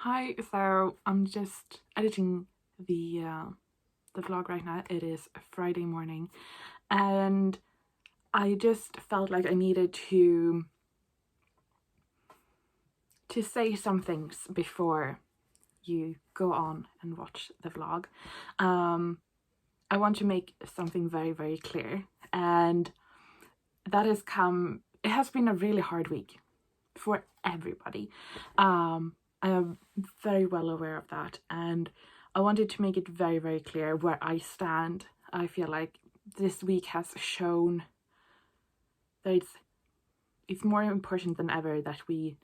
Hi, so I'm just editing the vlog right now. It is a Friday morning, and I just felt like I needed to say some things before you go on and watch the vlog. I want to make something very, very clear, and that has come. It has been a really hard week for everybody. I am very well aware of that, and I wanted to make it very, very clear where I stand. I feel like this week has shown that it's more important than ever that we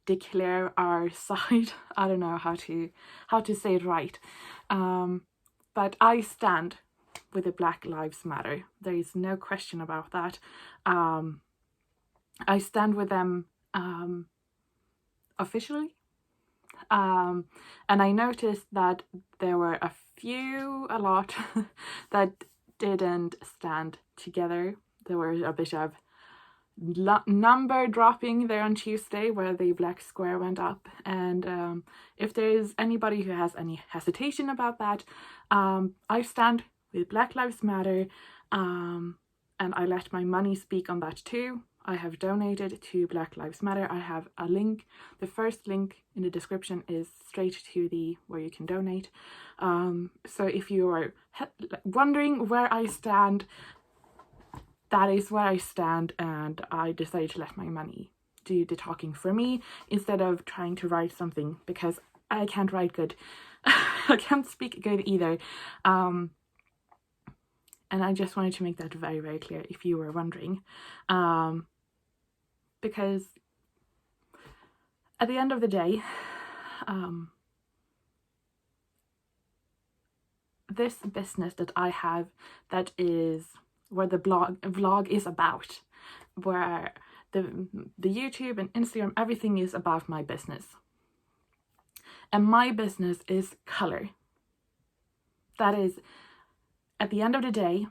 declare our side. I don't know how to say it right, but I stand with the Black Lives Matter. There is no question about that. I stand with them officially. And I noticed that there were a lot that didn't stand together. There was a bit of number dropping there on Tuesday where the black square went up. And if there's anybody who has any hesitation about that, I stand with Black Lives Matter, and I let my money speak on that too. I have donated to Black Lives Matter. I have a link. The first link in the description is straight to the where you can donate. So if you are wondering where I stand, that is where I stand, and I decided to let my money do the talking for me instead of trying to write something, because I can't write good. I can't speak good either. And I just wanted to make that very, very clear if you were wondering. Because at the end of the day, this business that I have, that is where the vlog is about, where the YouTube and Instagram, everything is about my business. And my business is color. That is, at the end of the day,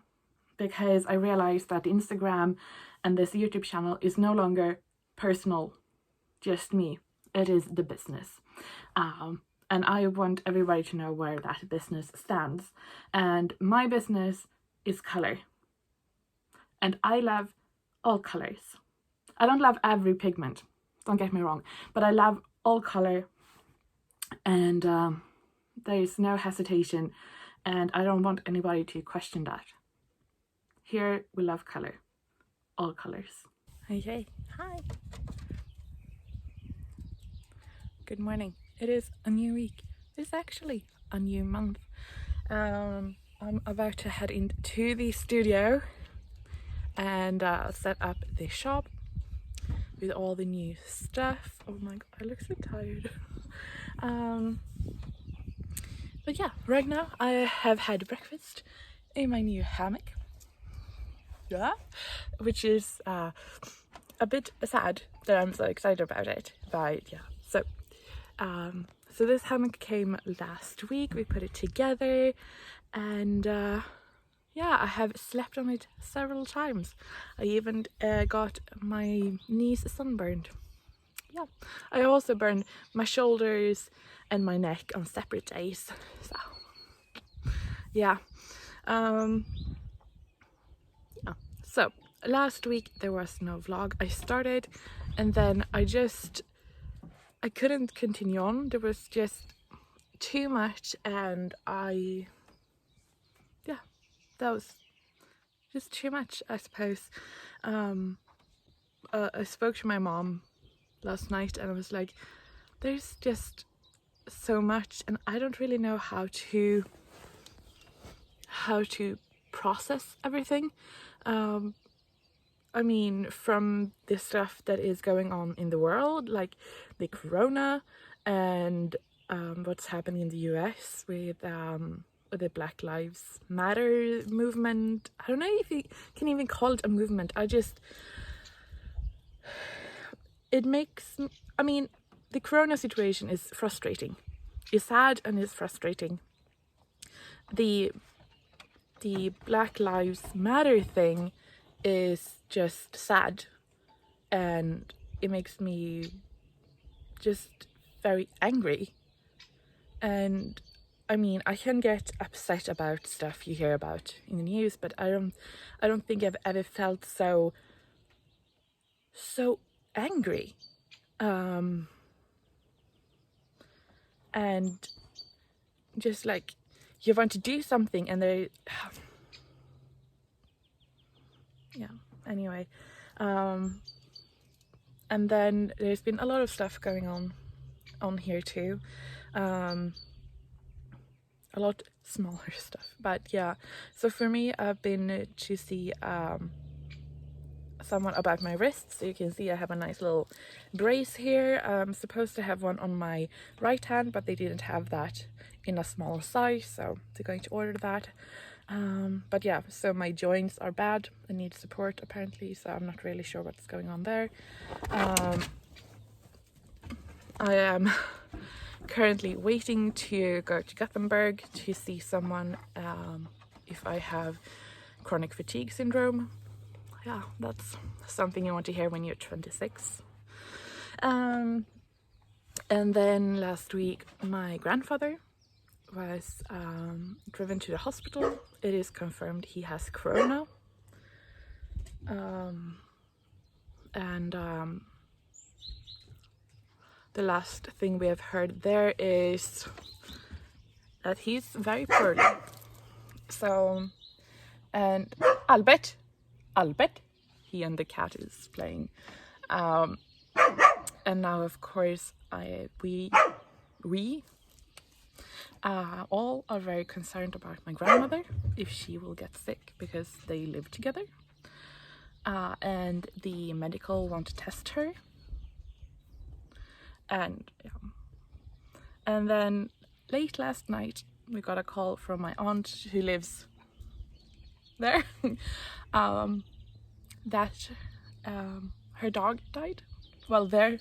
because I realized that Instagram and this YouTube channel is no longer personal, just me. It is the business. And I want everybody to know where that business stands. And my business is color. And I love all colors. I don't love every pigment, don't get me wrong, but I love all color, and there is no hesitation, and I don't want anybody to question that. Here we love color, all colors. Okay, hi. Good morning. It is a new week. It's actually a new month. I'm about to head into the studio and set up the shop with all the new stuff. Oh my god, I look so tired. But yeah, right now I have had breakfast in my new hammock. Yeah, which is a bit sad that I'm so excited about it. But yeah, so this hammock came last week. We put it together, and yeah, I have slept on it several times. I even got my knees sunburned. Yeah, I also burned my shoulders and my neck on separate days. So yeah. So last week there was no vlog. I started, and then I couldn't continue on. There was just too much, and that was just too much, I suppose. I spoke to my mom last night, and I was like, there's just so much, and I don't really know how to process everything. I mean, from the stuff that is going on in the world, like the corona, and what's happening in the US with the Black Lives Matter movement. I don't know if you can even call it a movement. I mean, the corona situation is frustrating. It's sad and it's frustrating. The Black Lives Matter thing is just sad, and it makes me just very angry. And I mean, I can get upset about stuff you hear about in the news, but I don't think I've ever felt so angry. And just like you want to do something and they yeah, anyway. And then there's been a lot of stuff going on here too. A lot smaller stuff, but yeah. So for me, I've been to see someone about my wrists. So you can see I have a nice little brace here. I'm supposed to have one on my right hand, but they didn't have that in a smaller size, so they're going to order that. But yeah, so my joints are bad. I need support apparently, so I'm not really sure what's going on there. I am currently waiting to go to Gothenburg to see someone if I have chronic fatigue syndrome. Yeah, that's something you want to hear when you're 26. And then last week my grandfather was driven to the hospital. It is confirmed he has corona. The last thing we have heard there is that he's very poorly. So, and Albert, he and the cat is playing. And now, of course, we all are very concerned about my grandmother, if she will get sick, because they live together. And the medical want to test her. And yeah. And then late last night, we got a call from my aunt who lives there, that her dog died. Well, the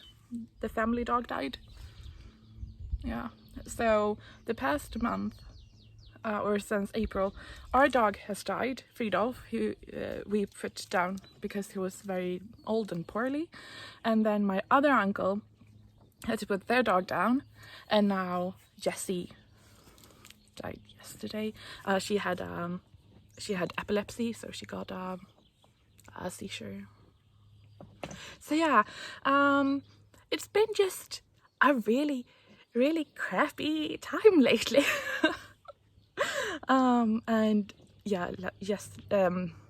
family dog died. Yeah. So the past month, or since April, our dog has died, Fridolf, who we put down because he was very old and poorly. And then my other uncle had to put their dog down, and now Jessie died yesterday. She had epilepsy, so she got a seizure. So yeah, it's been just a really crappy time lately. And yeah,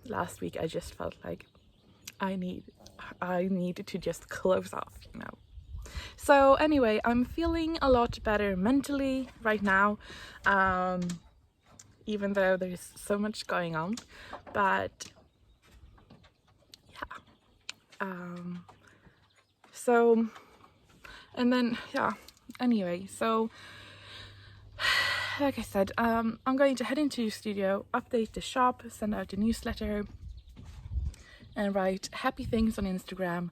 last week I just felt like I needed to just close off, you know. So anyway, I'm feeling a lot better mentally right now, even though there's so much going on. But yeah, so, and then yeah, anyway, so like I said, I'm going to head into the studio, update the shop, send out a newsletter, and write happy things on Instagram.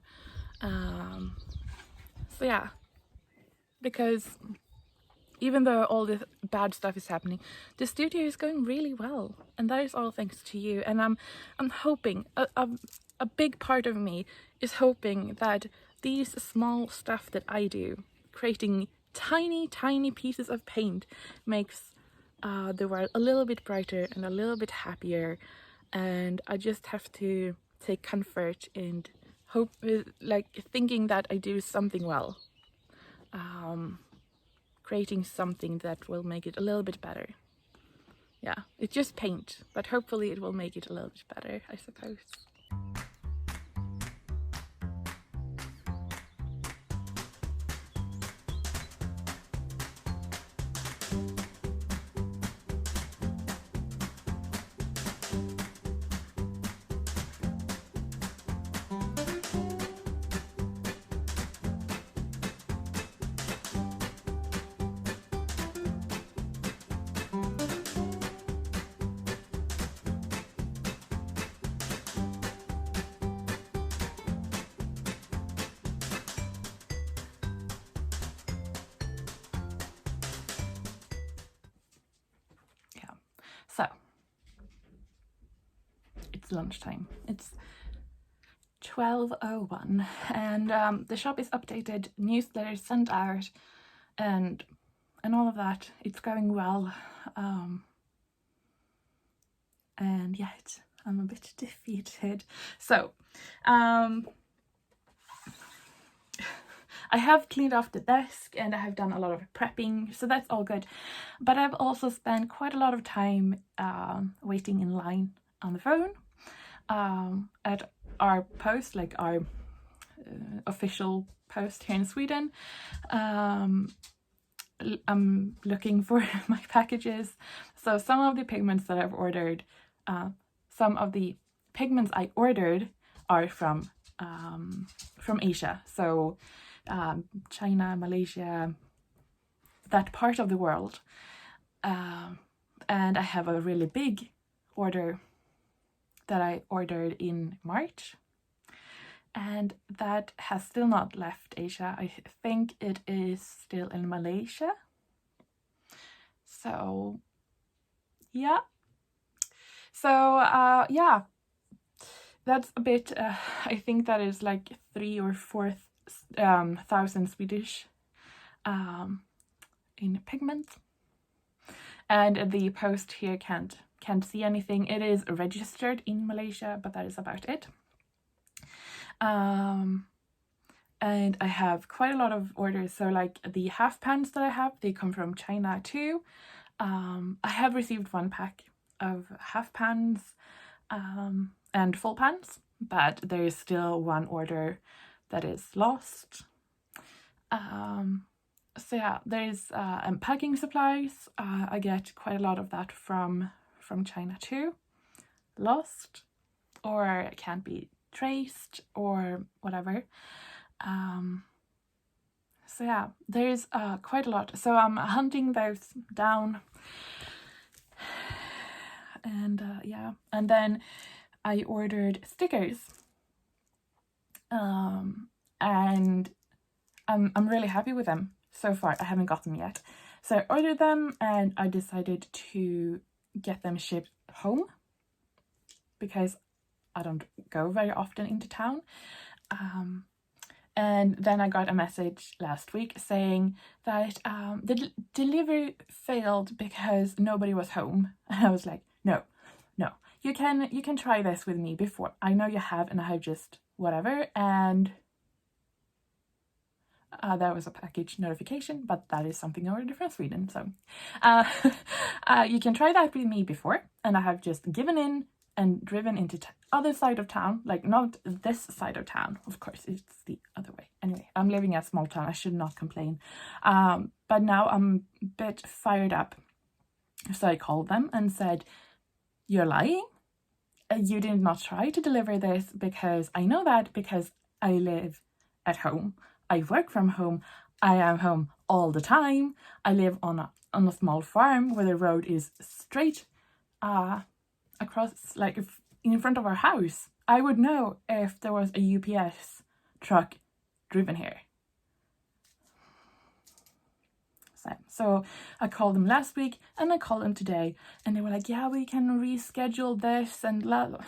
So yeah, because even though all this bad stuff is happening, the studio is going really well, and that is all thanks to you. And I'm hoping, a big part of me is hoping that these small stuff that I do, creating tiny pieces of paint, makes the world a little bit brighter and a little bit happier. And I just have to take comfort and hope, like thinking that I do something well, creating something that will make it a little bit better. Yeah, it's just paint, but hopefully it will make it a little bit better, I suppose. So, it's lunchtime. It's 12:01 and the shop is updated, newsletters sent out, and all of that. It's going well. And yet I'm a bit defeated. So I have cleaned off the desk and I have done a lot of prepping, so that's all good. But I've also spent quite a lot of time waiting in line on the phone at our post, like our official post here in Sweden. I'm looking for my packages. So some of the pigments that I've ordered, some of the pigments I ordered are from Asia. So China, Malaysia, that part of the world. And I have a really big order that I ordered in March. And that has still not left Asia. I think it is still in Malaysia. So, yeah. So, yeah. That's a bit, I think that is like 3,000 or 4,000 Swedish in pigment. And the post here can't see anything. It is registered in Malaysia, but that is about it. And I have quite a lot of orders. So like the half pans that I have, they come from China too. I have received one pack of half pans and full pans, but there is still one order that is lost. So yeah, there's packing supplies. I get quite a lot of that from China too. Lost or can't be traced or whatever. So yeah, there's quite a lot. So I'm hunting those down. And yeah, and then I ordered stickers. And I'm really happy with them so far. I haven't got them yet. So I ordered them and I decided to get them shipped home because I don't go very often into town. And then I got a message last week saying that the delivery failed because nobody was home. And I was like, no, you can try this with me before. I know you have, and I have just whatever. And there was a package notification, but that is something I ordered from Sweden. So you can try that with me before, and I have just given in and driven into other side of town, like not this side of town, of course, it's the other way. Anyway, I'm living in a small town, I should not complain. But now I'm a bit fired up. So I called them and said, you're lying? You did not try to deliver this, because I know that because I live at home. I work from home. I am home all the time. I live on a small farm where the road is straight across, like in front of our house. I would know if there was a UPS truck driven here. So I called them last week and I called them today, and they were like, yeah, we can reschedule this and blah, blah.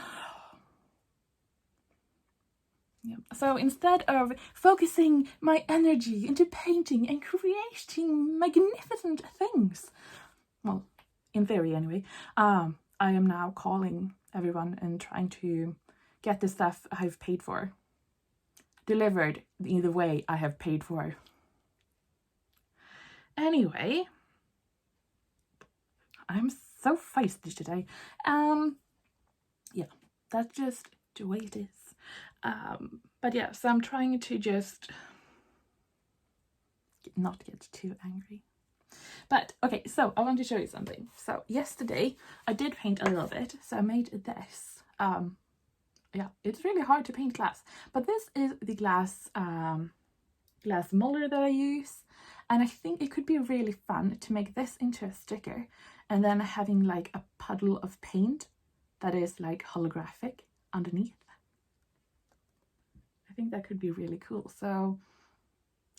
Yeah. So instead of focusing my energy into painting and creating magnificent things, well, in theory anyway, I am now calling everyone and trying to get the stuff I've paid for delivered in the way I have paid for. Anyway, I'm so feisty today. Yeah, that's just the way it is. But yeah, so I'm trying to just not get too angry. But okay, so I want to show you something. So yesterday I did paint a little bit, so I made this. Yeah, it's really hard to paint glass, but this is the glass molder that I use, and I think it could be really fun to make this into a sticker, and then having like a puddle of paint that is like holographic underneath. I think that could be really cool. So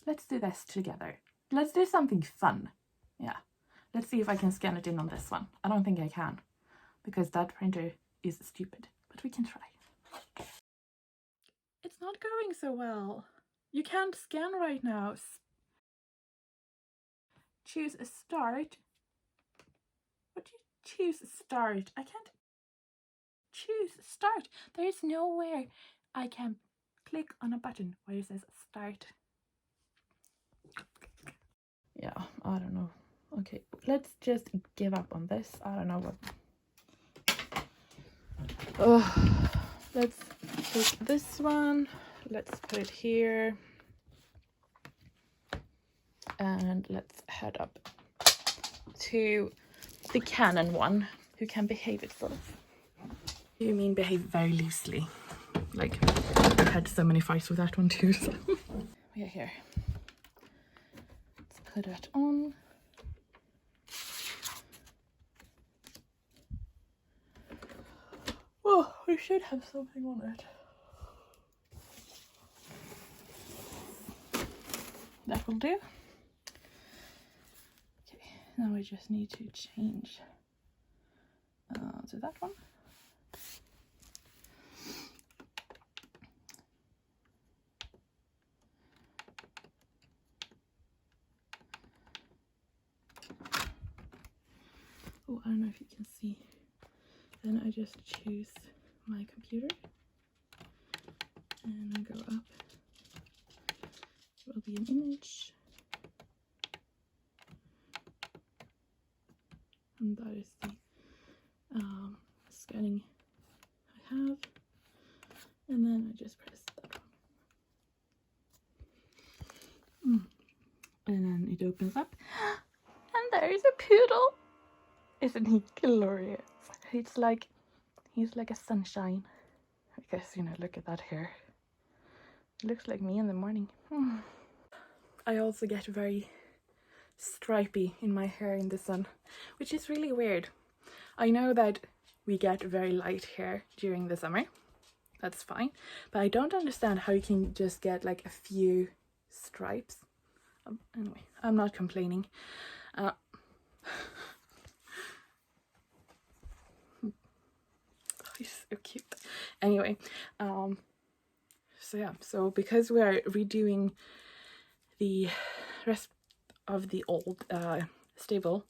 let's do this together. Let's do something fun. Yeah, let's see if I can scan it in on this one. I don't think I can, because that printer is stupid, but we can try. It's not going so well. You can't scan right now. choose a start. What do you choose start? I can't choose start. There is nowhere I can click on a button where it says start. Yeah, I don't know. Okay, let's just give up on this. I don't know what. Oh, let's take this one. Let's put it here. And let's head up to the Canon one, who can behave itself. You mean behave very loosely? Like, I've had so many fights with that one too, so. Yeah, here. Let's put that on. Oh, we should have something on it. That will do. Okay, now we just need to change to that one. Oh, I don't know if you can see. Then I just choose my computer and I go up. It will be an image. And that is the scanning I have. And then I just press that one. And then it opens up. And there is a poodle. Isn't he glorious? He's like a sunshine. I guess, you know, look at that hair. It looks like me in the morning. I also get very stripy in my hair in the sun, which is really weird. I know that we get very light hair during the summer. That's fine. But I don't understand how you can just get like a few stripes. Anyway, I'm not complaining. He's so cute. Anyway, so yeah, so because we're redoing the rest of the old stable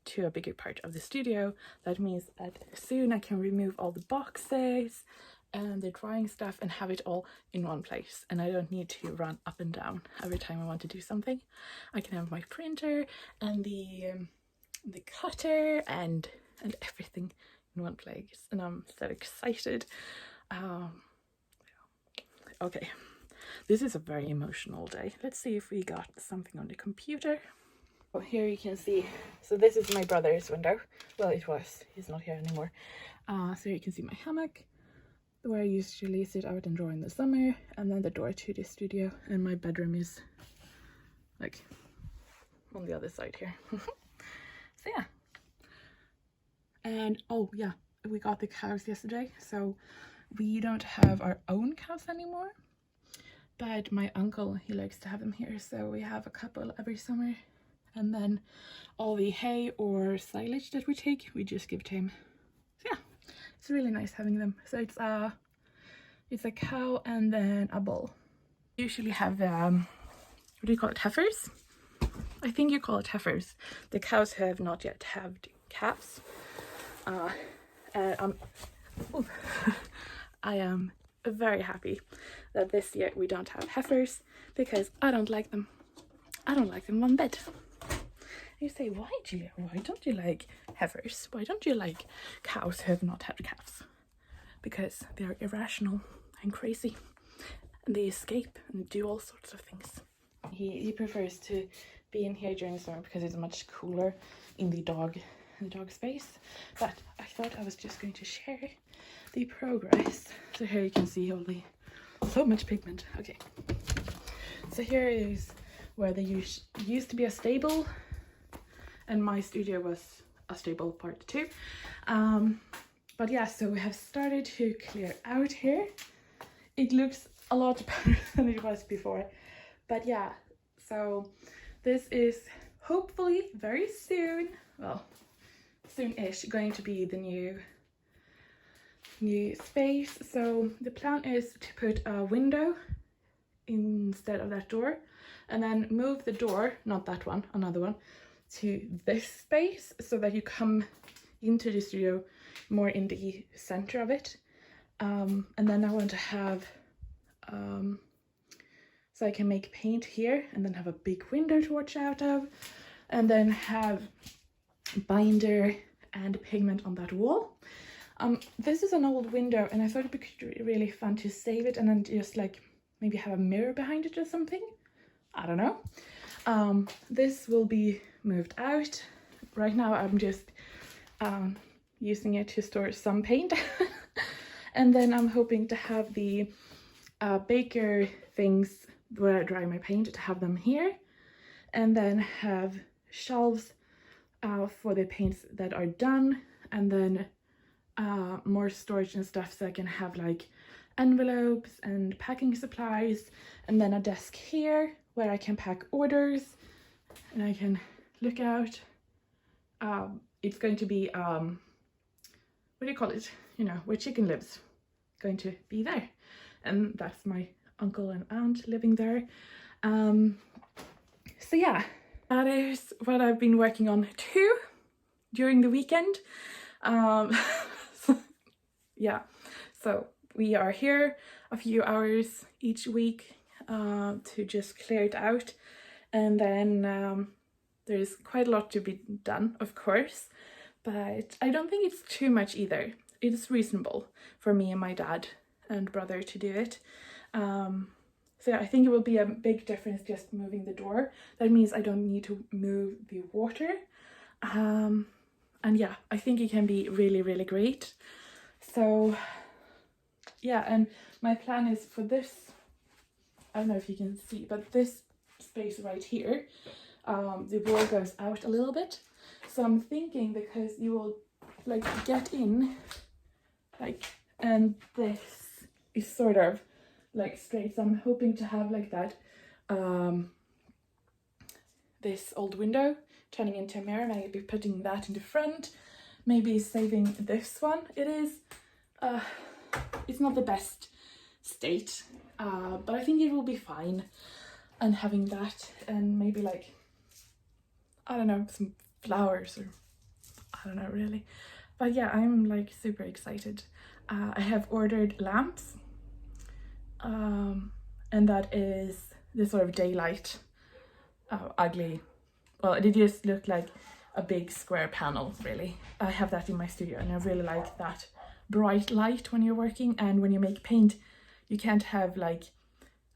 to a bigger part of the studio, that means that soon I can remove all the boxes and the drying stuff and have it all in one place, and I don't need to run up and down every time I want to do something. I can have my printer and the cutter and everything in one place, and I'm so excited. Okay, this is a very emotional day. Let's see if we got something on the computer. Oh, here you can see, so this is my brother's window. Well, it was, he's not here anymore. So you can see my hammock, where I usually sit out and draw in the summer, and then the door to the studio, and my bedroom is like on the other side here. So yeah. And oh yeah, we got the cows yesterday, so we don't have our own cows anymore, but my uncle, he likes to have them here, so we have a couple every summer, and then all the hay or silage that we take, we just give to him. So yeah, it's really nice having them. So it's a cow and then a bull. Usually have what do you call it, heifers? I think you call it heifers. The cows have not yet had calves. And I am very happy that this year we don't have heifers, because I don't like them. I don't like them one bit. You say, why, Julia? Why don't you like heifers? Why don't you like cows who have not had calves? Because they're irrational and crazy, and they escape and do all sorts of things. He prefers to be in here during the summer because it's much cooler in the dog space. But I thought I was just going to share the progress. So here you can see all the so much pigment. Okay, so here is where there used to be a stable, and my studio was a stable part too. But yeah, so we have started to clear out here. It looks a lot better than it was before. But yeah, so this is hopefully very soon, well, soon-ish, going to be the new space. So the plan is to put a window instead of that door, and then move the door, not that one, another one, to this space so that you come into the studio more in the center of it. And then I want to have so I can make paint here and then have a big window to watch out of, and then have binder and pigment on that wall. This is an old window and I thought it'd be really fun to save it and then just like maybe have a mirror behind it or something. I don't know. This will be moved out. Right now I'm just using it to store some paint. And then I'm hoping to have the baker things where I dry my paint, to have them here, and then have shelves for the paints that are done, and then more storage and stuff so I can have like envelopes and packing supplies, and then a desk here where I can pack orders and I can look out. It's going to be what do you call it, you know, where chicken lives, going to be there, and that's my uncle and aunt living there. So yeah, that is what I've been working on too during the weekend. Yeah, so we are here a few hours each week to just clear it out, and then there's quite a lot to be done, of course, but I don't think it's too much either. It's reasonable for me and my dad and brother to do it. So yeah, I think it will be a big difference just moving the door. That means I don't need to move the water. And yeah, I think it can be really, really great. So yeah, and my plan is for this, I don't know if you can see, but this space right here, the wall goes out a little bit. So I'm thinking, because you will like get in like, and this is sort of like straight, so I'm hoping to have like that this old window turning into a mirror, maybe putting that in the front, maybe saving this one. It is it's not the best state, but I think it will be fine, and having that and maybe like, I don't know, some flowers, or I don't know really. But yeah, I'm like super excited. I have ordered lamps, and that is this sort of daylight, ugly, well, it just looked like a big square panel really. I have that in my studio and I really like that bright light when you're working, and when you make paint you can't have like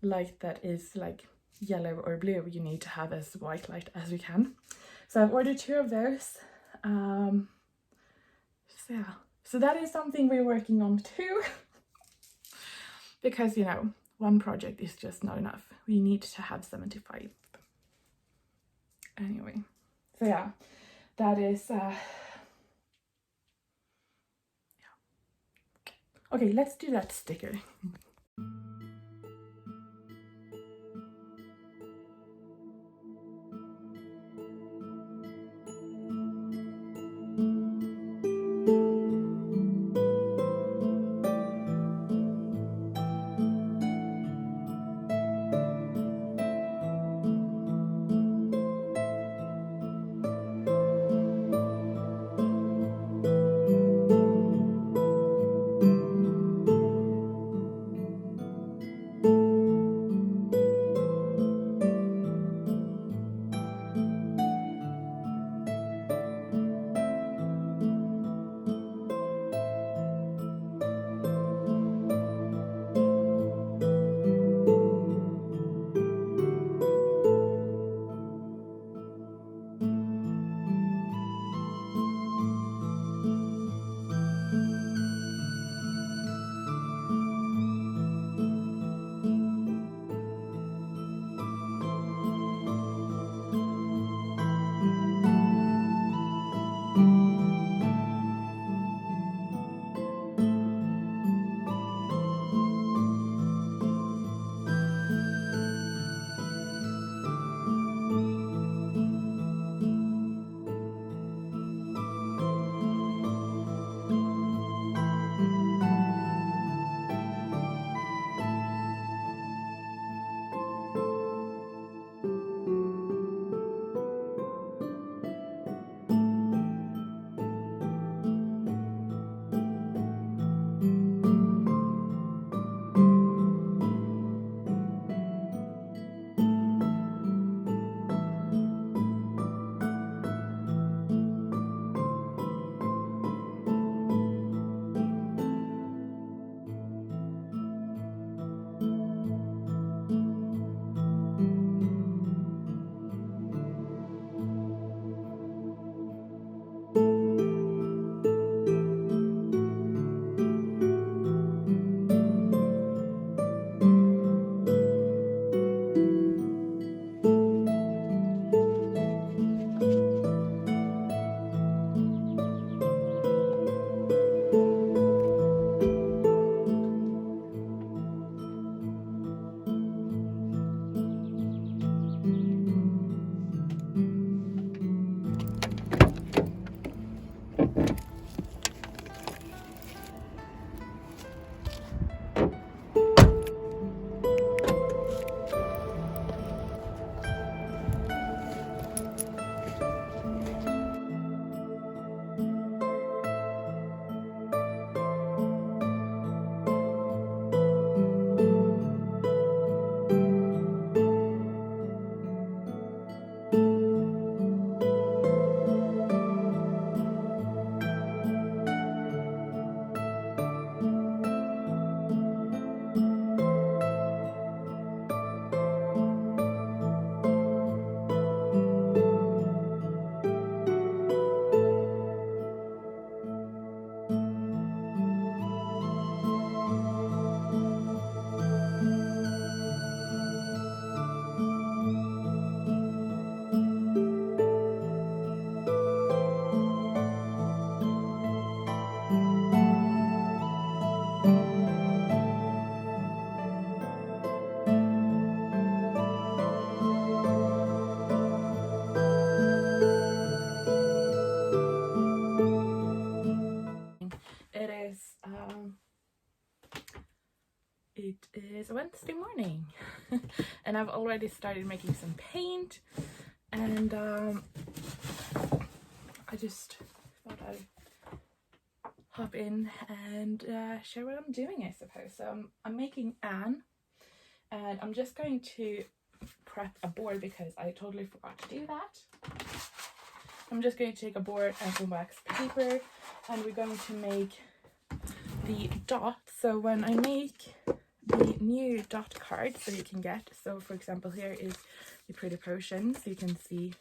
light that is like yellow or blue. You need to have as white light as you can. So I've ordered 2 of those. So yeah, so that is something we're working on too. Because, you know, one project is just not enough. We need to have 75. Anyway, so yeah, that is yeah. Okay, let's do that sticker. Wednesday morning and I've already started making some paint, and I just thought I'd hop in and share what I'm doing, I suppose. So I'm making Anne, and I'm just going to prep a board because I totally forgot to do that. I'm just going to take a board and some wax paper, and we're going to make the dots. So when I make the new dot card, so you can get, so for example here is the Pretty Potions, you can see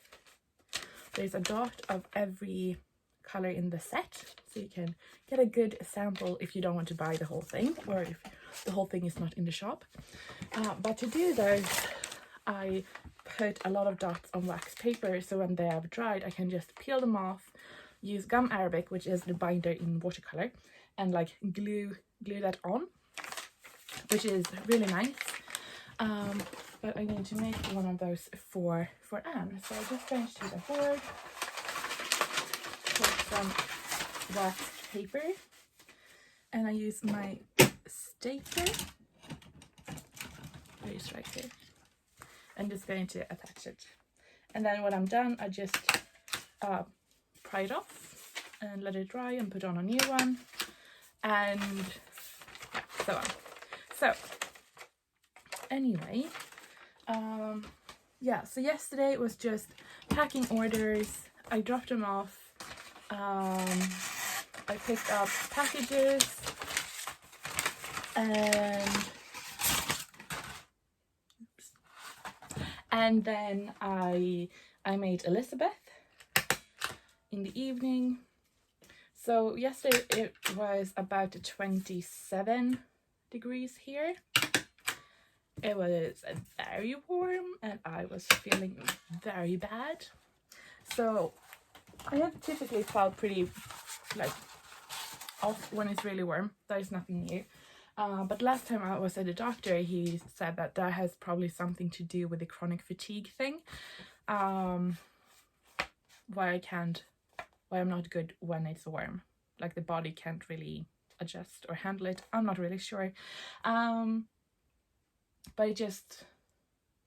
there's a dot of every color in the set, so you can get a good sample if you don't want to buy the whole thing, or if the whole thing is not in the shop. But to do those, I put a lot of dots on wax paper, so when they have dried I can just peel them off, use gum arabic, which is the binder in watercolor, and like glue that on, which is really nice. But I need to make one of those for Anne. So I'm just going to take a board, put some wax paper, and I use my stapler. It's right here. I'm just going to attach it, and then when I'm done I just pry it off and let it dry and put on a new one, and yeah, so on. So anyway, yeah, so yesterday was just packing orders. I dropped them off. I picked up packages, and then I made Elizabeth in the evening. So yesterday it was about 27 degrees here. It was very warm and I was feeling very bad. So I have typically felt pretty like off when it's really warm. That is nothing new. But last time I was at the doctor, he said that that has probably something to do with the chronic fatigue thing. Why I'm not good when it's warm. Like the body can't really adjust or handle it. I'm not really sure. But it's just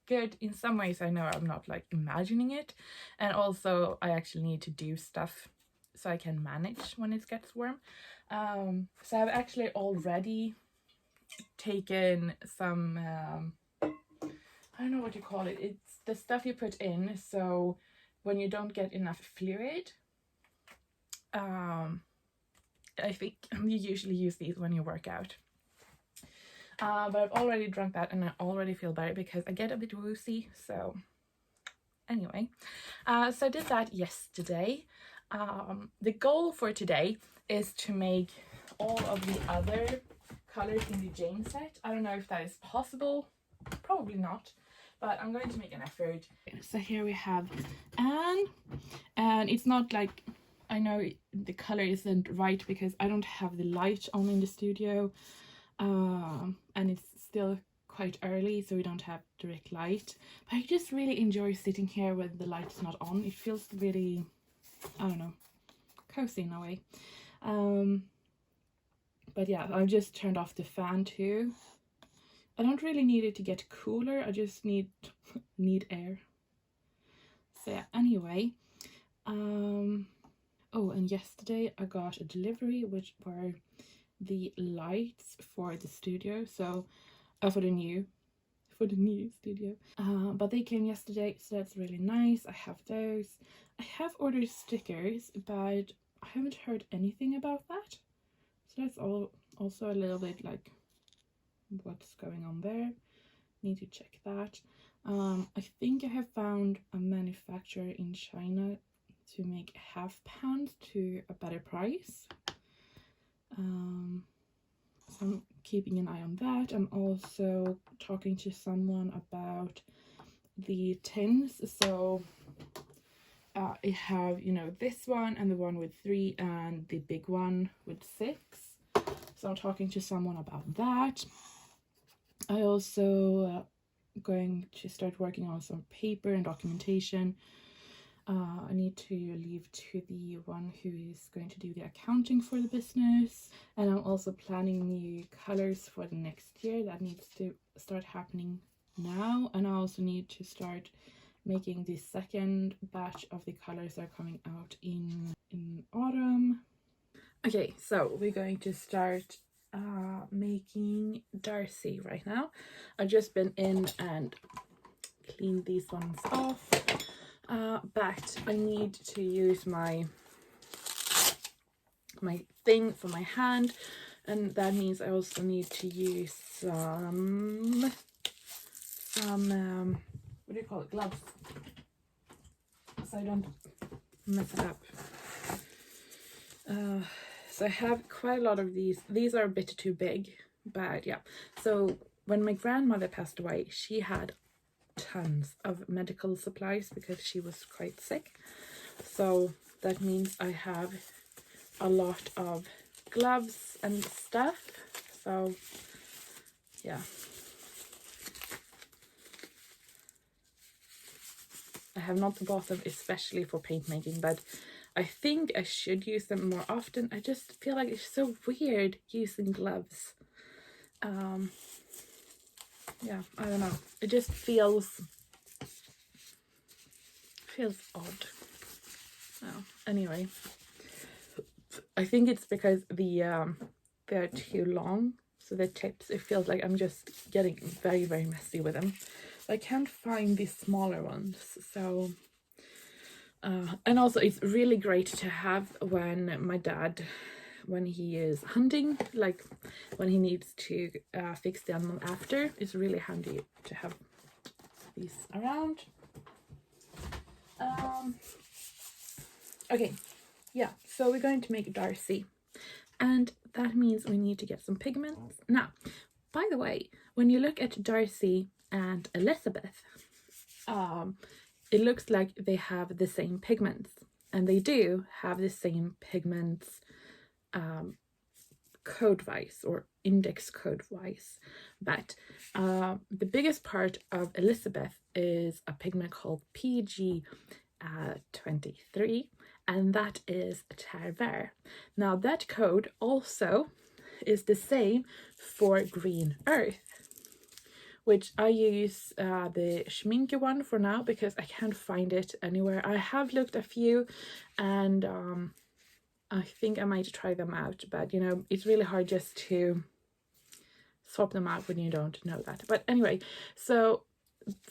good in some ways. I know I'm not like imagining it, and also I actually need to do stuff so I can manage when it gets warm. So I've actually already taken some I don't know what you call it. It's the stuff you put in so when you don't get enough fluid. I think you usually use these when you work out. But I've already drunk that and I already feel better because I get a bit woozy. So anyway, so I did that yesterday. The goal for today is to make all of the other colors in the Jane set. I don't know if that is possible, probably not, but I'm going to make an effort. So here we have Anne, and it's not like, I know the color isn't right because I don't have the light on in the studio. And it's still quite early, so we don't have direct light, but I just really enjoy sitting here when the light's not on. It feels really, I don't know, cozy in a way. But yeah, I've just turned off the fan too. I don't really need it to get cooler, I just need air. So yeah, anyway, oh, and yesterday I got a delivery which were the lights for the studio, so for the new studio, but they came yesterday, so that's really nice. I have those. I have ordered stickers, but I haven't heard anything about that, so that's also a little bit like what's going on there. Need to check that. I think I have found a manufacturer in China to make half pounds to a better price. So I'm keeping an eye on that. I'm also talking to someone about the tins. So I have, you know, this one and the one with 3 and the big one with 6. So I'm talking to someone about that. I also going to start working on some paper and documentation. I need to leave to the one who is going to do the accounting for the business, and I'm also planning new colors for the next year that needs to start happening now, and I also need to start making the second batch of the colors that are coming out in autumn. Okay, so we're going to start making Darcy right now. I've just been in and cleaned these ones off, but I need to use my thing for my hand, and that means I also need to use some what do you call it, gloves, so I don't mess it up. So I have quite a lot of these are a bit too big, but yeah. So when my grandmother passed away, she had tons of medical supplies because she was quite sick, so that means I have a lot of gloves and stuff. So yeah, I have not bought them especially for paint making, but I think I should use them more often. I just feel like it's so weird using gloves. Yeah, I don't know, it just feels odd. Oh, anyway, I think it's because they're too long, so the tips, it feels like I'm just getting very, very messy with them. I can't find the smaller ones, so and also it's really great to have when my dad, when he is hunting, like when he needs to fix the animal after, it's really handy to have these around. Okay, yeah, so we're going to make Darcy, and that means we need to get some pigments. Now, by the way, when you look at Darcy and Elizabeth, it looks like they have the same pigments, and they do have the same pigments code-wise or index code-wise, but the biggest part of Elizabeth is a pigment called PG 23, and that is Terre Verte. Now that code also is the same for Green Earth, which I use the Schmincke one for now because I can't find it anywhere. I have looked a few, and I think I might try them out, but you know, it's really hard just to swap them out when you don't know that. But anyway, so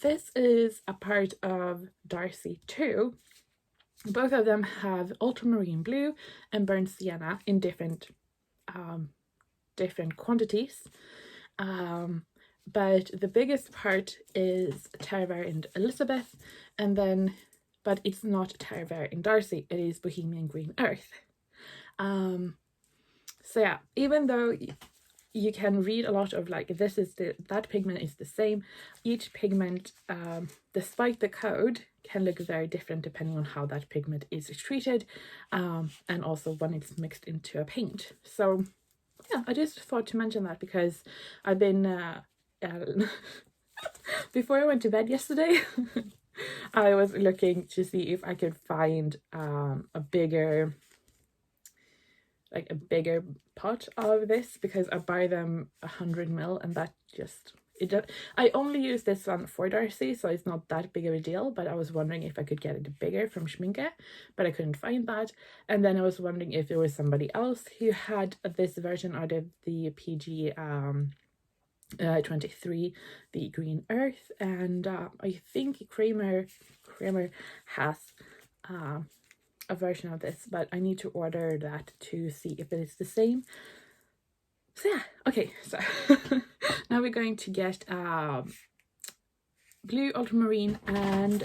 this is a part of Darcy too. Both of them have ultramarine blue and burnt sienna in different quantities, but the biggest part is Terre Verte and Elizabeth, and then, but it's not Terre Verte in Darcy, it is Bohemian Green Earth. So yeah, even though you can read a lot of like this is that pigment is the same, each pigment, despite the code, can look very different depending on how that pigment is treated, and also when it's mixed into a paint. So yeah, I just thought to mention that because I've been before I went to bed yesterday I was looking to see if I could find a bigger pot of this, because I buy them 100 ml, and that just I only use this one for Darcy, so it's not that big of a deal, but I was wondering if I could get it bigger from Schmincke, but I couldn't find that. And then I was wondering if there was somebody else who had this version out of the PG 23, the Green Earth, and I think Kramer has a version of this, but I need to order that to see if it is the same. So yeah, okay, so now we're going to get blue, ultramarine, and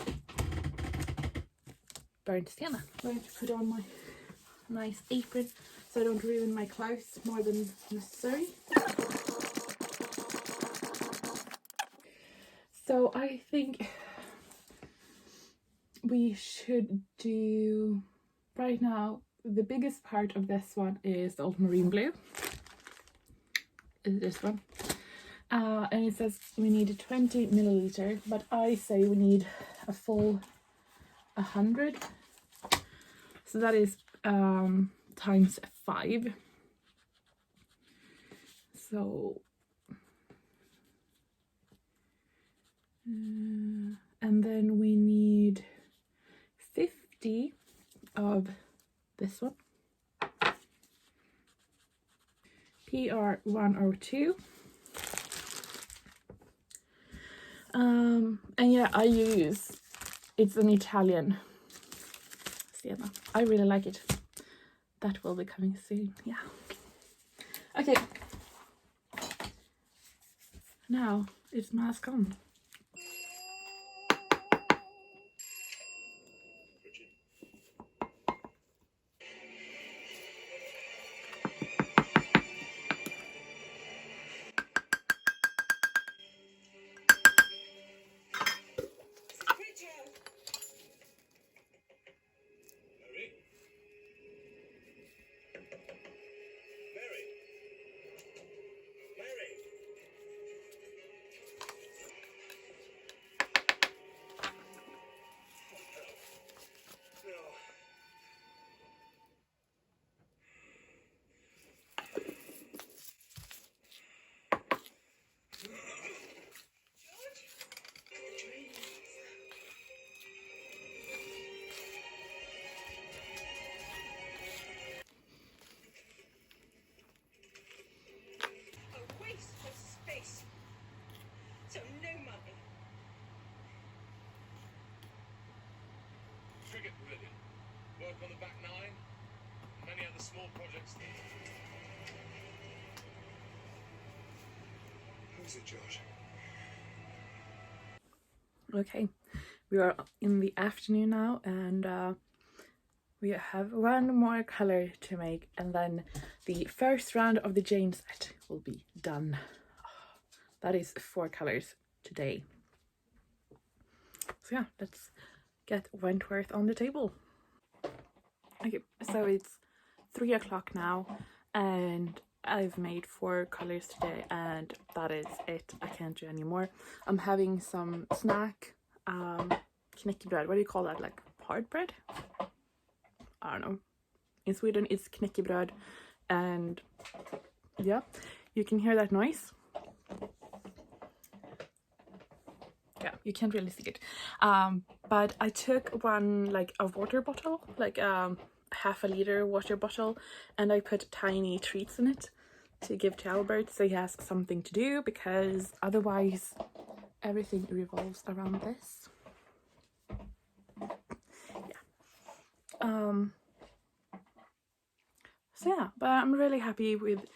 burnt sienna. I'm going to put on my nice apron so I don't ruin my clothes more than necessary. So I think we should do, right now, the biggest part of this one is the ultramarine blue. Is this one. And it says we need 20 milliliter, but I say we need a full 100. So that is times 5. So And then we need 50 of this one, PR102. And yeah, it's an Italian sienna. I really like it. That will be coming soon. Yeah. Okay. Now it's mask on. So no money. Frigate Pavilion. Work on the back nine. Many other small projects. Who's it, George? Okay, we are in the afternoon now, and we have one more color to make, and then the first round of the Jane set will be done. That is 4 colors today. So yeah, let's get Wentworth on the table. Okay, so it's 3 o'clock now, and I've made 4 colors today, and that is it. I can't do any more. I'm having some snack, knäckebröd. What do you call that? Like hard bread? I don't know. In Sweden it's knäckebröd, and yeah, you can hear that noise. Yeah, you can't really see it. But I took one, like a water bottle, like half a liter water bottle, and I put tiny treats in it to give to Albert so he has something to do, because otherwise everything revolves around this. Yeah. So yeah, but I'm really happy with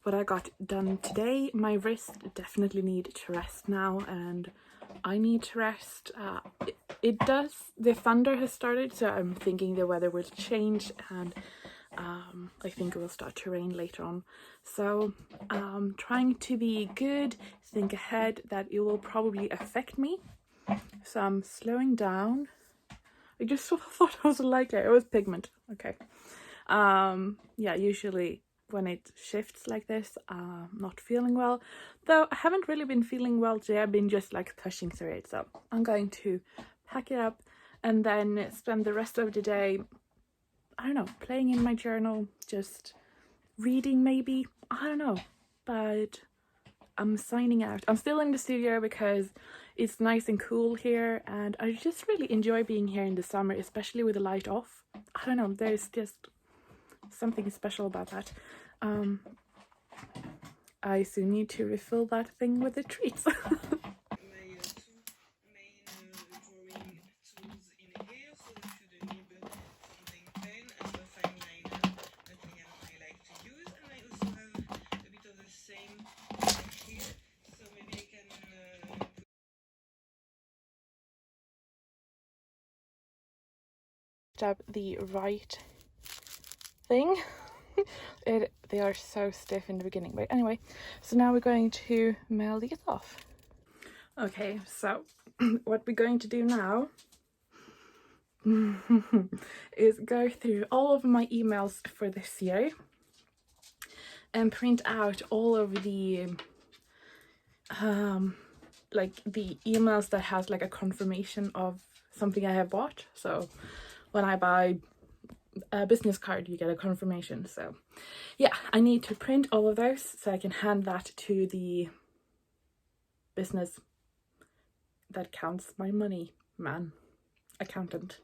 what I got done today. My wrist definitely need to rest now, and I need to rest. It does. The thunder has started, so I'm thinking the weather will change, and I think it will start to rain later on. So trying to be good, think ahead that it will probably affect me. So I'm slowing down. I just thought I was like it was pigment. Okay. Yeah, usually when it shifts like this, not feeling well, though I haven't really been feeling well today. I've been just like pushing through it, so I'm going to pack it up and then spend the rest of the day, I don't know, playing in my journal, just reading maybe, I don't know, but I'm signing out. I'm still in the studio because it's nice and cool here, and I just really enjoy being here in the summer, especially with the light off. I don't know, there's just something special about that. I soon need to refill that thing with the treats. Up the right thing. They are so stiff in the beginning, but anyway, so now we're going to mail these off. Okay, so what we're going to do now is go through all of my emails for this year and print out all of the like the emails that has like a confirmation of something I have bought. So when I buy a business card, you get a confirmation. So yeah, I need to print all of those so I can hand that to the business that counts my money man, accountant.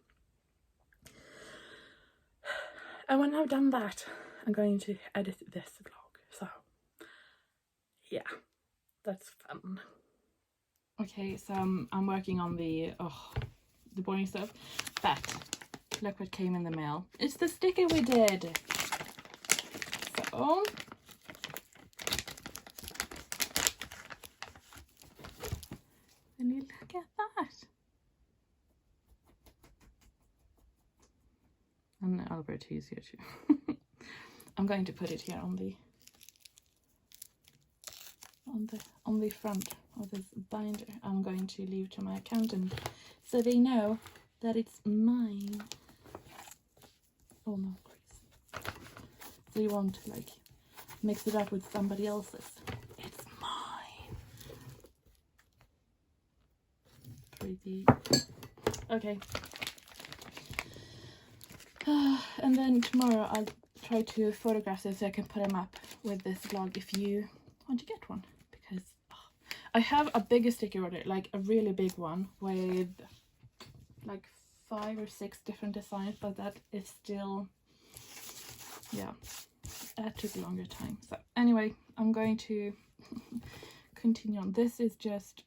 And when I've done that, I'm going to edit this vlog. So yeah, that's fun. Okay, so I'm working on the boring stuff, but look what came in the mail. It's the sticker we did. So and you look at that. And Albert, he's here too. I'm going to put it here on the front of this binder. I'm going to leave to my accountant so they know that it's mine. Oh no, Chris. So you won't like mix it up with somebody else's. It's mine. Pretty. Okay. And then tomorrow I'll try to photograph this so I can put them up with this vlog if you want to get one, because I have a bigger sticker order, like a really big one with like 5 or 6 different designs, but that is still, yeah, that took a longer time. So anyway, I'm going to continue on. This is just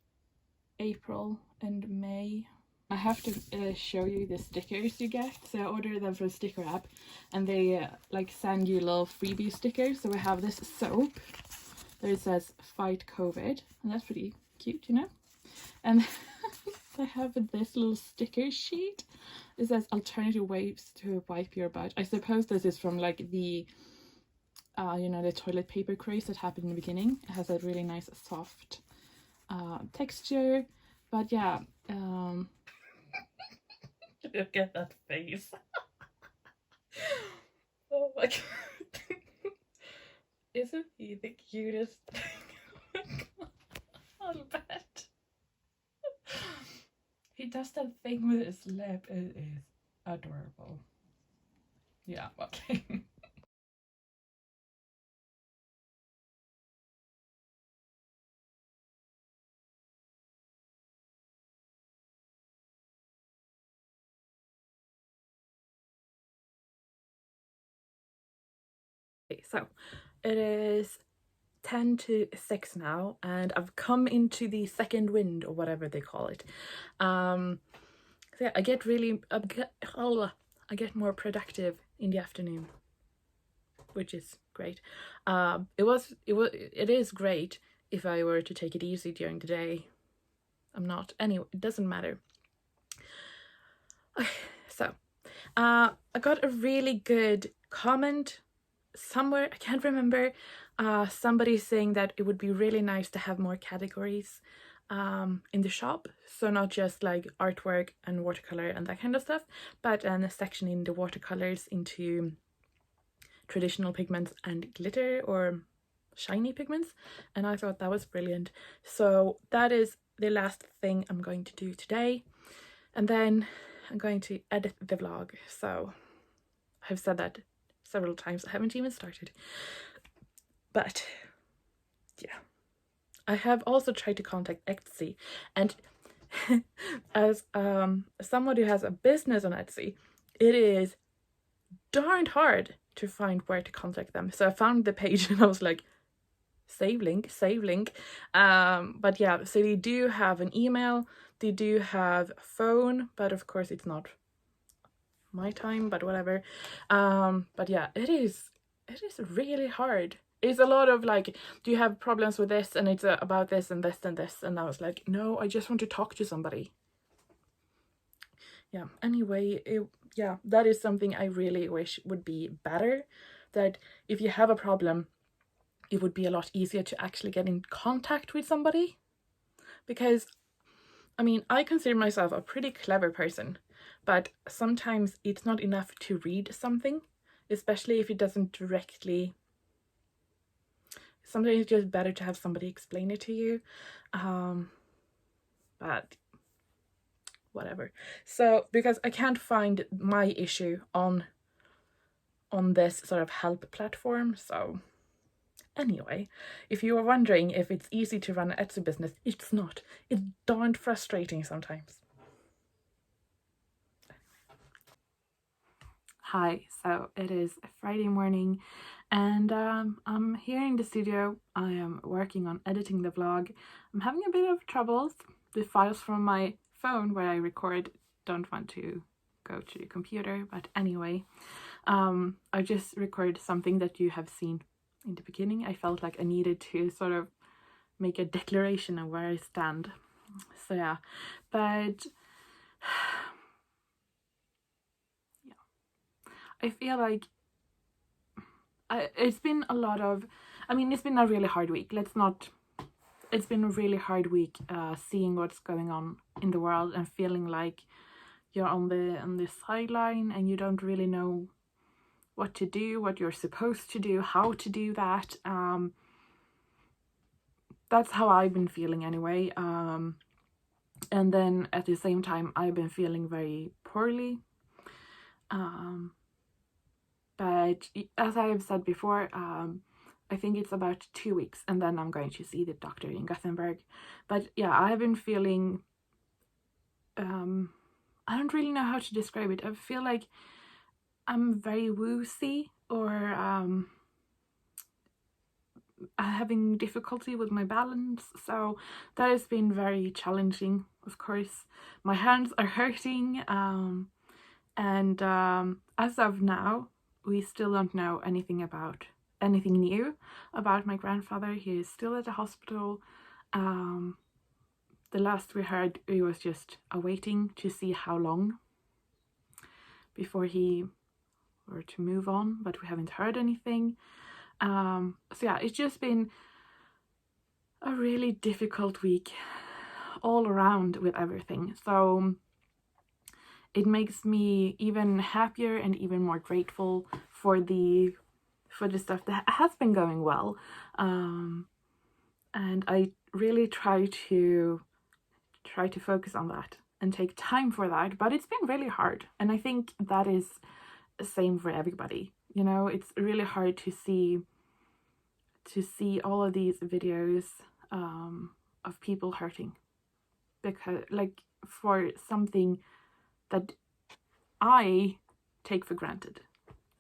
April and May. I have to show you the stickers you get. So I ordered them from Sticker App, and they like send you little freebie stickers. So we have this soap that it says "Fight COVID," and that's pretty cute, you know. And I have this little sticker sheet. It says "Alternative ways to wipe your butt." I suppose this is from like the you know, the toilet paper craze that happened in the beginning. It has a really nice soft texture, but yeah. Look at that face. Oh my god. Isn't he the cutest thing? I'll bet. He does that thing with his lip. It is adorable. Yeah, okay. So it is 10 to 6 now, and I've come into the second wind, or whatever they call it. So yeah, I get more productive in the afternoon, which is great. It is great if I were to take it easy during the day. I'm not. Anyway, it doesn't matter. So I got a really good comment somewhere, I can't remember, somebody saying that it would be really nice to have more categories in the shop. So not just like artwork and watercolor and that kind of stuff, but a section in the watercolors into traditional pigments and glitter or shiny pigments. And I thought that was brilliant. So that is the last thing I'm going to do today. And then I'm going to edit the vlog. So I've said that several times. I haven't even started. But yeah. I have also tried to contact Etsy, and as someone who has a business on Etsy, it is darned hard to find where to contact them. So I found the page and I was like, save link. But yeah, so they do have an email, they do have a phone, but of course it's not my time, but whatever. But yeah, it is really hard. It's a lot of like, do you have problems with this, and it's about this and this and this, and I was like, no, I just want to talk to somebody. Yeah, anyway, yeah, that is something I really wish would be better, that if you have a problem, it would be a lot easier to actually get in contact with somebody. Because I mean, I consider myself a pretty clever person, but sometimes it's not enough to read something, especially if it doesn't directly. Sometimes it's just better to have somebody explain it to you. But whatever. So because I can't find my issue on this sort of help platform, so Anyway, if you were wondering if it's easy to run an Etsy business, it's not. It's darn frustrating sometimes. Hi, so it is a Friday morning and I'm here in the studio. I am working on editing the vlog. I'm having a bit of troubles. The files from my phone where I record don't want to go to the computer, but anyway, I just recorded something that you have seen in the beginning. I felt like I needed to sort of make a declaration of where I stand. So yeah, but yeah, I feel like it's been a lot of, it's been a really hard week. It's been a really hard week seeing what's going on in the world and feeling like you're on the sideline and you don't really know what to do, what you're supposed to do, how to do that. That's how I've been feeling anyway. And then at the same time, I've been feeling very poorly. But as I have said before, I think it's about 2 weeks and then I'm going to see the doctor in Gothenburg. But yeah, I've been feeling, I don't really know how to describe it. I feel like I'm very woozy or having difficulty with my balance, so that has been very challenging. Of course, my hands are hurting, and as of now, we still don't know anything new about my grandfather. He is still at the hospital. The last we heard, he was just awaiting to see how long before he were to move on, but we haven't heard anything. So yeah, it's just been a really difficult week all around with everything. So it makes me even happier and even more grateful for the stuff that has been going well. And I really try to focus on that and take time for that, but it's been really hard. And I think that is the same for everybody. You know, it's really hard to see all of these videos of people hurting because, like, for something that I take for granted.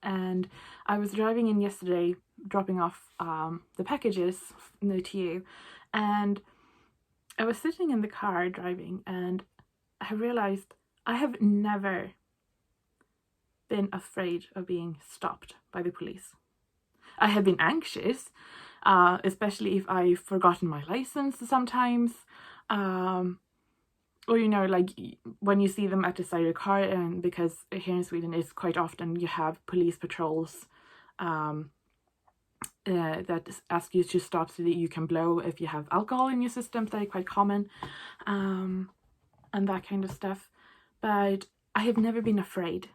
And I was driving in yesterday, dropping off the packages to you, and I was sitting in the car driving, and I realized I have never been afraid of being stopped by the police. I have been anxious, especially if I've forgotten my license sometimes, or you know, like when you see them at the side of the car, and because here in Sweden it's quite often you have police patrols that ask you to stop so that you can blow if you have alcohol in your system. That is quite common, and that kind of stuff. But I have never been afraid,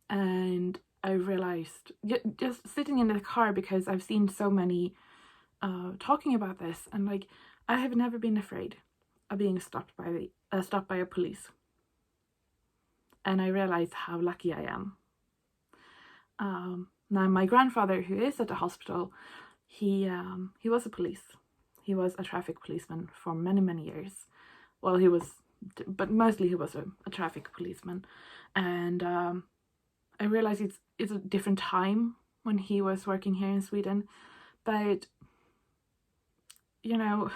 and I realized just sitting in the car, because I've seen so many talking about this, and like I have never been afraid of being stopped by a police, and I realized how lucky I am. Now my grandfather, who is at the hospital, he was a police. He was a traffic policeman for many years. Well, but mostly he was a traffic policeman, and I realized it's a different time when he was working here in Sweden, but you know,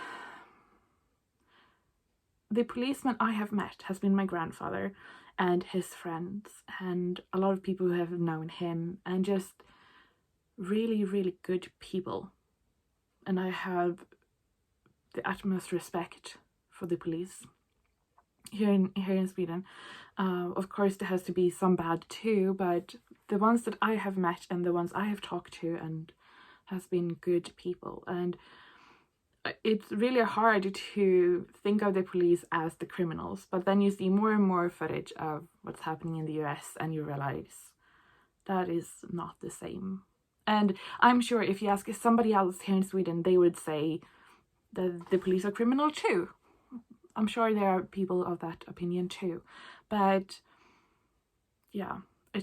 the policeman I have met has been my grandfather and his friends and a lot of people who have known him, and just really good people. And I have the utmost respect for the police here in Sweden. Of course, there has to be some bad too, but the ones that I have met and the ones I have talked to and has been good people. And it's really hard to think of the police as the criminals, but then you see more and more footage of what's happening in the US and you realize that is not the same. And I'm sure if you ask somebody else here in Sweden, they would say that the police are criminal too. I'm sure there are people of that opinion too. But yeah, I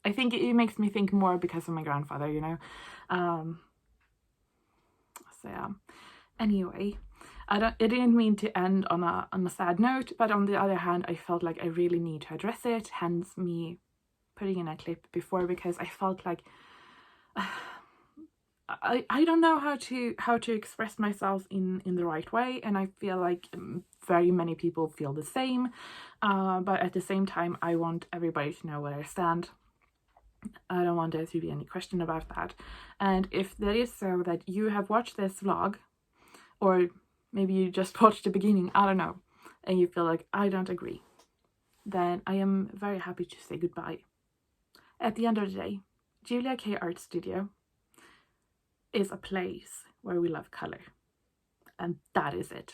I think it makes me think more because of my grandfather, you know. So yeah. Anyway, I didn't mean to end on a sad note, but on the other hand, I felt like I really need to address it. Hence me putting in a clip before, because I felt like I don't know how to express myself in the right way, and I feel like very many people feel the same. But at the same time, I want everybody to know where I stand. I don't want there to be any question about that. And if that is so that you have watched this vlog, or maybe you just watched the beginning, I don't know, and you feel like I don't agree, then I am very happy to say goodbye. At the end of the day, Julia K Art Studio is a place where we love color, and that is it.